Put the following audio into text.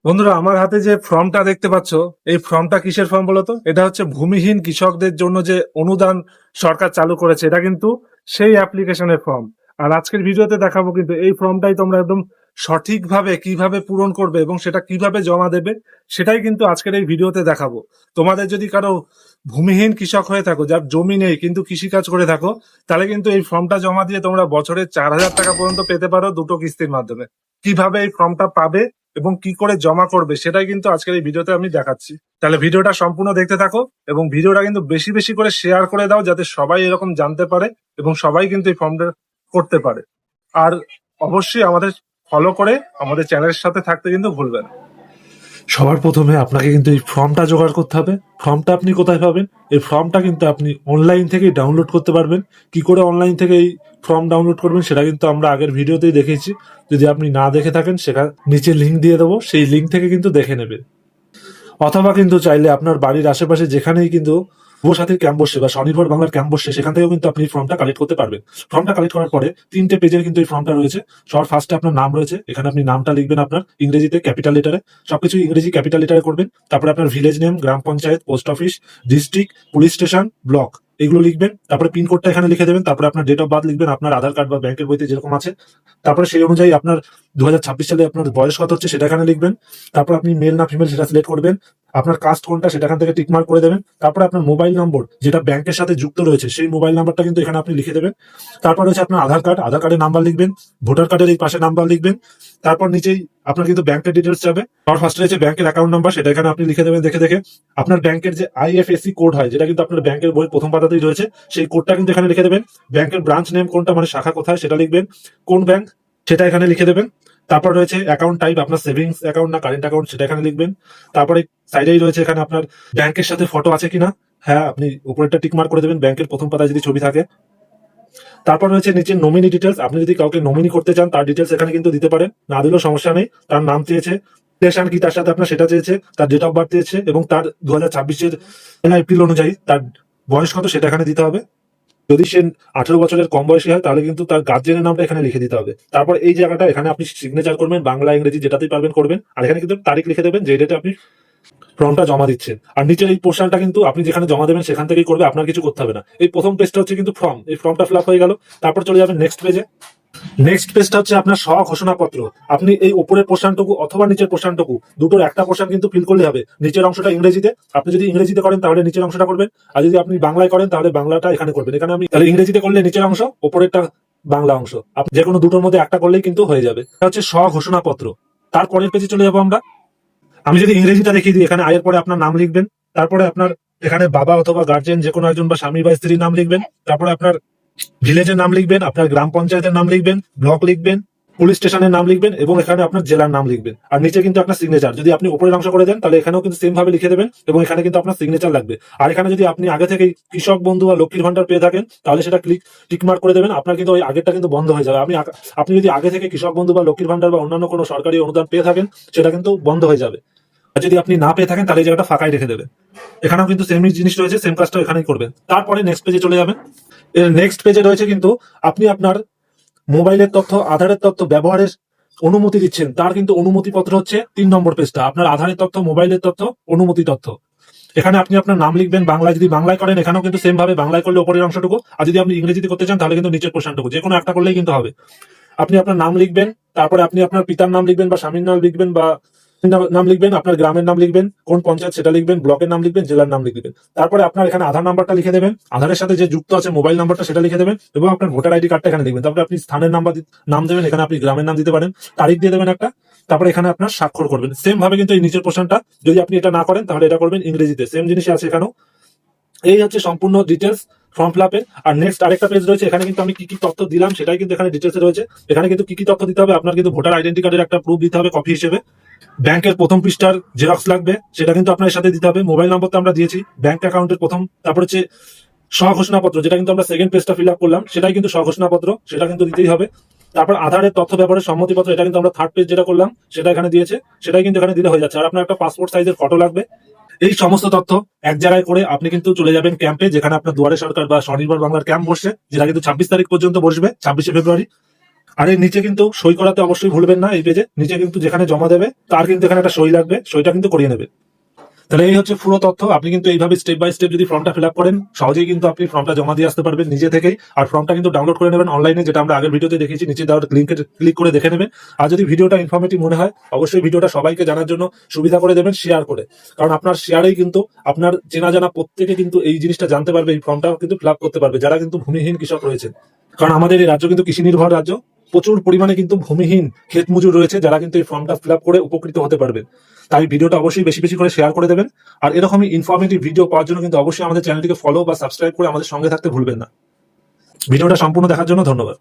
বন্ধুরা, আমার হাতে যে ফর্মটা দেখতে পাচ্ছ, এই ফর্মটা কিসের ফর্ম বলতো? এটা হচ্ছে ভূমিহীন কৃষকদের জন্য যে অনুদান সরকার চালু করেছে, এটা কিন্তু সেই অ্যাপ্লিকেশনের ফর্ম। আর আজকের ভিডিওতে দেখাবো কিন্তু এই ফর্মটাই তোমরা একদম সঠিকভাবে কিভাবে পূরণ করবে এবং সেটা কিভাবে জমা দেবে, সেটাই কিন্তু আজকের এই ভিডিওতে দেখাবো। তোমাদের যদি কারো ভূমিহীন কৃষক হয়ে থাকো, যার জমি নেই কিন্তু কৃষিকাজ করে থাকো, তাহলে কিন্তু এই ফর্মটা জমা দিয়ে তোমরা বছরে 4,000 টাকা পর্যন্ত পেতে পারো দুটো কিস্তির মাধ্যমে। কিভাবে এই ফর্মটা পাবে এবং কি করে জমা করবে সেটাই কিন্তু আজকের এই ভিডিওতে আমি দেখাচ্ছি। তাহলে ভিডিওটা সম্পূর্ণ দেখতে থাকো এবং ভিডিওটা কিন্তু বেশি বেশি করে শেয়ার করে দাও, যাতে সবাই এরকম জানতে পারে এবং সবাই কিন্তু এই ফর্মটা করতে পারে। আর অবশ্যই আমাদের ফলো করে আমাদের চ্যানেলের সাথে থাকতে কিন্তু ভুলবে না। সবার প্রথমে আপনাকে কিন্তু এই ফর্মটা জোগাড় করতে হবে। ফর্মটা আপনি কোথায় পাবেন? এই ফর্মটা কিন্তু আপনি অনলাইন থেকেই ডাউনলোড করতে পারবেন। কি করে অনলাইন থেকে এই ফর্ম ডাউনলোড করবেন সেটা কিন্তু আমরা আগের ভিডিওতেই দেখিয়েছি। যদি আপনি না দেখে থাকেন, সেখানে নিচে লিঙ্ক দিয়ে দেবো, সেই লিঙ্ক থেকে কিন্তু দেখে নেবেন। অথবা কিন্তু চাইলে আপনার বাড়ির আশেপাশে যেখানেই কিন্তু যুবসাথীর ক্যাম্প বসে বা স্বনির্ভর বাংলার ক্যাম্প বসে, সেখান থেকেও কিন্তু আপনি ফর্মটা কালেক্ট করতে পারবেন। ফর্মটা কালেক্ট করার পরে 3টে পেজের কিন্তু এই ফর্মটা রয়েছে। সবার ফার্স্টে আপনার নাম রয়েছে, এখানে আপনি নামটা লিখবেন আপনার ইংরেজিতে ক্যাপিটাল লেটারে, সবকিছু ইংরেজি ক্যাপিটাল লেটারে করবেন। তারপরে আপনার ভিলেজ নেম, গ্রাম panchayat, post office, district, police station, block, এগুলো লিখবেন। তারপরে পিনকোডটা এখানে লিখে দেবেন। তারপরে আপনার ডেট অফ বার্থ লিখবেন, আপনার আধার কার্ড বা ব্যাংকের বইতে যেরকম আছে। তারপরে সেই অনুযায়ী আপনার 2026 সালে আপনার বয়স কত হচ্ছে সেটা এখানে লিখবেন। তারপর আপনি মেল না ফিমেল সেটা সিলেক্ট করবেন। আপনার কাস্ট কোনটা সেটা এখান থেকে টিক মার্ক করে দেবেন। তারপরে আপনার মোবাইল নম্বর যেটা ব্যাংকের সাথে যুক্ত রয়েছে, সেই মোবাইল নাম্বারটা কিন্তু এখানে আপনি লিখে দেবেন। তারপর হচ্ছে আপনার আধার কার্ড, আধার কার্ডের নাম্বার লিখবেন। ভোটার কার্ডের এই পাশে নাম্বার লিখবেন। তারপর নিচেই আপনার কিন্তু ব্যাংকের ডিটেলস যাবে। আর ফার্স্টে হচ্ছে ব্যাংকের অ্যাকাউন্ট নাম্বার, সেটা এখানে আপনি লিখে দেবেন দেখে দেখে। আপনার ব্যাংকের যে আইএফএসসি কোড হয়, যেটা কিন্তু আপনার ব্যাংকের বই প্রথম পাতাতেই রয়েছে, সেই কোডটা কিন্তু এখানে লিখে দেবেন। ব্যাংকের ব্রাঞ্চ নেম কোনটা, মানে শাখা কোথায় সেটা লিখবেন। কোন ব্যাংক সেটা এখানে লিখে দেবেন। তারপর রয়েছে অ্যাকাউন্ট টাইপ, আপনার সেভিংস অ্যাকাউন্ট না কারেন্ট অ্যাকাউন্ট সেটা এখানে লিখবেন। তারপরে সাইডেই রয়েছে এখানে আপনার ব্যাংকের সাথে ফটো আছে কিনা, হ্যাঁ আপনি উপরেরটা টিক মার্ক করে দেবেন, ব্যাংকের প্রথম পাতায় যদি ছবি থাকে। তারপর রয়েছে নিচে নমিনি ডিটেলস, আপনি যদি কাউকে নমিনি করতে চান তার ডিটেলস এখানে কিন্তু দিতে পারেন, না দিলেও সমস্যা নেই। তার নাম চেয়েছে, স্টেশন কি তার সাথে আপনার সেটা চেয়েছে, তার ডেট অফ বার্থ চেয়েছে এবং তার 2026-এর এপ্রিল অনুযায়ী তার বয়স কত সেটা এখানে দিতে হবে। যদি সে 18 বছরের কম বয়সী হয় তাহলে কিন্তু তার গার্জিয়ানের নামটা এখানে লিখে দিতে হবে। তারপর এই জায়গাটা এখানে আপনি সিগনেচার করবেন, বাংলা ইংরেজি যেটাতেই পারবেন করবেন। আর এখানে কিন্তু তারিখ লিখে দেবেন যে ডেটে আপনি ফর্মটা জমা দিচ্ছেন। আর নিচের এই পোর্শনটা কিন্তু আপনি যেখানে জমা দেবেন সেখান থেকেই করবে, আপনার কিছু করতে হবে না। এই প্রথম পেজটা হচ্ছে কিন্তু ফর্ম, এই ফর্মটা ফিল আপ হয়ে গেল। তারপর চলে যাবেন নেক্সট পেজে। নেক্সট পেজটা হচ্ছে আপনার স্বঘোষণাপত্র। আপনি এই উপরের পোর্শনটুকু অথবা নিচের পোর্শনটুকু, দুটোর একটা পোর্শন কিন্তু ফিল করলে হবে। নিচের অংশটা ইংরেজিতে, আপনি যদি ইংরেজিতে করেন তাহলে নিচের অংশটা করবেন, আর যদি আপনি বাংলায় করেন তাহলে বাংলাটা এখানে করবেন। এখানে আমি তাহলে ইংরেজিতে করলে নিচের অংশ, উপরেরটা বাংলা অংশ, আপনি যে কোনো দুটোর মধ্যে একটা করলেই কিন্তু হয়ে যাবে। এটা হচ্ছে স্বঘোষণাপত্র। তারপরের পেজে চলে যাবো আমরা। আমি যদি ইংরেজিটা দেখিয়ে দিই, এখানে আয়ের পরে আপনার নাম লিখবেন। তারপরে আপনার এখানে বাবা অথবা গার্জেন যে কোনো একজন বা স্বামী বা স্ত্রীর নাম লিখবেন। তারপরে আপনার ভিলেজের নাম লিখবেন, আপনার গ্রাম পঞ্চায়েতের নাম লিখবেন, ব্লক লিখবেন, পুলিশ স্টেশনের নাম লিখবেন এবং এখানে আপনার জেলার নাম লিখবেন। আর নিচে কিন্তু আপনার সিগনেচার, যদি আপনি উপরের অংশ করে দেন তাহলে এখানেও কিন্তু সেম ভাবে লিখে দেবেন এবং এখানে কিন্তু আপনার সিগনেচার লাগবে। আর এখানে যদি আপনি আগে থেকে কৃষক বন্ধু বা লক্ষ্মীর ভান্ডার পেয়ে থাকেন তাহলে সেটা টিক মার্ক করে দেবেন। আপনার কিন্তু ওই আগেরটা কিন্তু বন্ধ হয়ে যাবে। আপনি যদি আগে থেকে কৃষক বন্ধু বা লক্ষ্মীর ভান্ডার বা অন্যান্য কোনো সরকারি অনুদান পেয়ে থাকেন সেটা কিন্তু বন্ধ হয়ে যাবে। আর যদি আপনি না পেয়ে থাকেন তাহলে এই জায়গাটা ফাঁকাই রেখে দেবেন। এখানেও কিন্তু সেম জিনিস রয়েছে, সেম কাজটা এখানেই করবেন। তারপরে নেক্সট পেজে চলে যাবেন। এর নেক্সট পেজে রয়েছে কিন্তু আপনি আপনার মোবাইলের তথ্য, আধারের তথ্য ব্যবহারের অনুমতি দিচ্ছেন, তার কিন্তু অনুমতি পত্র হচ্ছে 3 নম্বর পেজটা। আপনার আধারের তথ্য, মোবাইলের তথ্য, অনুমতি তথ্য। এখানে আপনি আপনার নাম লিখবেন বাংলায়, যদি বাংলায় করেন এখানেও কিন্তু সেম ভাবে বাংলায় করলে উপরের অংশটুকু, আর যদি আপনি ইংরেজিতে করতে চান তাহলে কিন্তু নিচের পোর্শনটুকু, যে কোনো একটা করলেই কিন্তু হবে। আপনি আপনার নাম লিখবেন, তারপরে আপনি আপনার পিতার নাম লিখবেন বা স্বামীর নাম লিখবেন বা নাম লিখবেন, আপনার গ্রামের নাম লিখবেন, কোন পঞ্চায়েত সেটা লিখবেন, ব্লকের নাম লিখবেন, জেলার নাম লিখবেন। তারপরে আপনার এখানে আধার নাম্বারটা লিখে দেবেন, আধারের সাথে যে যুক্ত আছে মোবাইল নাম্বারটা সেটা লিখে দেবেন এবং আপনার ভোটার আইডি কার্ডটা এখানে লিখবেন। তারপরে আপনি স্থানের নাম দেবেন, এখানে আপনি গ্রামের নাম দিতে পারেন, তারিখ দিয়ে দেবেন একটা। তারপরে এখানে আপনার স্বাক্ষর করবেন সেম ভাবে, কিন্তু এই নিচের পোর্শনটা যদি আপনি এটা না করেন তাহলে এটা করবেন ইংরেজিতে, সেম জিনিসই আছে এখানেও। এই হচ্ছে সম্পূর্ণ ডিটেলস ফর্ম ফিল আপের। আর নেক্সট আরেকটা পেজ রয়েছে, এখানে কিন্তু আমি কি কি তথ্য দিলাম সেটাই কিন্তু এখানে ডিটেলসে রয়েছে। এখানে কিন্তু কি কি তথ্য দিতে হবে, আপনার কিন্তু ভোটার আইডেন্টি কার্ডের একটা প্রুফ দিতে হবে কপি হিসেবে, ব্যাংকের প্রথম পৃষ্ঠার জেরক্স লাগবে, সেটা কিন্তু আপনার সাথে দিতে হবে, মোবাইল নম্বর তো আমরা দিয়েছি, ব্যাংক অ্যাকাউন্টের প্রথম, তারপর হচ্ছে স্বঘোষণাপত্র, যেটা কিন্তু আমরা সেকেন্ড পেজটা ফিল আপ করলাম সেটাই কিন্তু স্বঘোষণাপত্র, সেটা কিন্তু দিতেই হবে। তারপর আধারের তথ্য ব্যবহারের সম্মতিপত্র, এটা কিন্তু আমরা থার্ড পেজ যেটা করলাম সেটা এখানে দিয়েছে, সেটাই কিন্তু এখানে দিলে হয়ে যাচ্ছে। আর আপনার একটা পাসপোর্ট সাইজের ফটো লাগবে। এই সমস্ত তথ্য এক জায়গায় করে আপনি কিন্তু চলে যাবেন ক্যাম্পে, যেখানে আপনার দুয়ারে সরকার বা স্বনির্ভর বাংলার ক্যাম্প বসছে, যেটা কিন্তু 26 তারিখ পর্যন্ত বসবে, 26শে ফেব্রুয়ারি। আর এর নিচে কিন্তু সই করাতে অবশ্যই ভুলবেন না। এই পেজে নিচে কিন্তু যেখানে জমা দেবে তার কিন্তু এখানে একটা সই লাগবে, সইটা কিন্তু করিয়ে নেবে। তাহলে এই হচ্ছে পুরো তথ্য। আপনি কিন্তু এইভাবে স্টেপ বাই স্টেপ যদি ফর্মটা ফিল আপ করেন, সহজেই কিন্তু আপনি ফর্মটা জমা দিয়ে আসতে পারবেন নিজে থেকেই। আর ফর্মটা কিন্তু ডাউনলোড করে নেবেন অনলাইনে, যেটা আমরা আগের ভিডিওতে দেখিয়েছি। নিচে দেওয়া লিঙ্কে ক্লিক করে দেখে নেবেন। আর যদি ভিডিওটা ইনফরমেটিভ মনে হয়, অবশ্যই ভিডিওটা সবাইকে জানার জন্য সুবিধা করে দেবেন, শেয়ার করে। কারণ আপনার শেয়ারেই কিন্তু আপনার চেনা জানা প্রত্যেকে কিন্তু এই জিনিসটা জানতে পারবে, এই ফর্মটা কিন্তু ফিল আপ করতে পারবে, যারা কিন্তু ভূমিহীন কৃষক রয়েছে। কারণ আমাদের এই রাজ্য কিন্তু কৃষি নির্ভর রাজ্য। প্রচুর পরিমাণে কিন্তু ভূমিহীন ক্ষেত মজুর রয়েছে, যারা কিন্তু এই ফর্মটা ফিল আপ করে উপকৃত হতে পারবে। তাই ভিডিওটা অবশ্যই বেশি বেশি করে শেয়ার করে দেবেন। আর এরকমই ইনফরমেটিভ ভিডিও পাওয়ার জন্য কিন্তু অবশ্যই আমাদের চ্যানেলটিকে ফলো বা সাবস্ক্রাইব করে আমাদের সঙ্গে থাকতে ভুলবেন না। ভিডিওটা সম্পূর্ণ দেখার জন্য ধন্যবাদ।